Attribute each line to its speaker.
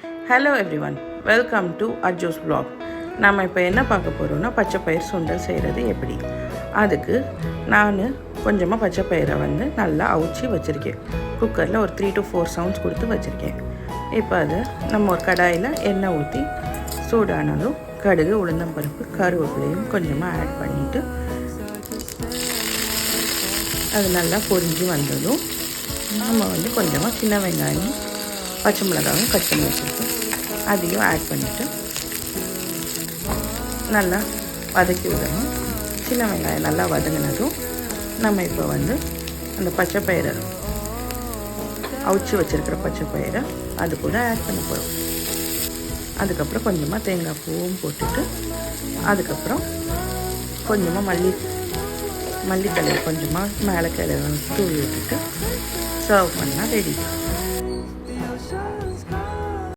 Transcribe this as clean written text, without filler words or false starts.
Speaker 1: Hello everyone, welcome to Ajo's vlog. நம்ம இப்போ என்ன பார்க்க போகிறோம்னா பச்சைப்பயிர் சுண்டல் செய்கிறது எப்படி. அதுக்கு நான் கொஞ்சமாக பச்சைப்பயிரை நல்லா அவிச்சி வச்சுருக்கேன். குக்கரில் ஒரு 3 to 4 சவுண்ட்ஸ் கொடுத்து வச்சுருக்கேன். இப்போ அதை நம்ம ஒரு கடாயில் எண்ணெய் ஊற்றி சூடானதும் கடுகு, உளுந்தம்பருப்பு, கருவேப்பிலையும் கொஞ்சமாக ஆட் பண்ணிவிட்டு அது நல்லா பொரிஞ்சு வந்ததும் நம்ம கொஞ்சமாக சின்ன வெங்காயம், பச்சை மிளகாயும் கட் பண்ணி வச்சுருக்கோம், அதையும் ஆட் பண்ணிவிட்டு நல்லா வதக்கி விடணும். சின்ன வெங்காயம் நல்லா வதங்கினதும் நம்ம இப்போ அந்த பச்சைப்பயிரை அவிச்சி வச்சுருக்கிற பச்சைப்பயிரை அது கூட ஆட் பண்ண போகிறோம். அதுக்கப்புறம் கொஞ்சமாக தேங்காய் பூவும் போட்டுட்டு அதுக்கப்புறம் கொஞ்சமாக மல்லித்தலையை கொஞ்சமாக மேலே தூவி விட்டுட்டு சர்வ் பண்ணால் ரெடி.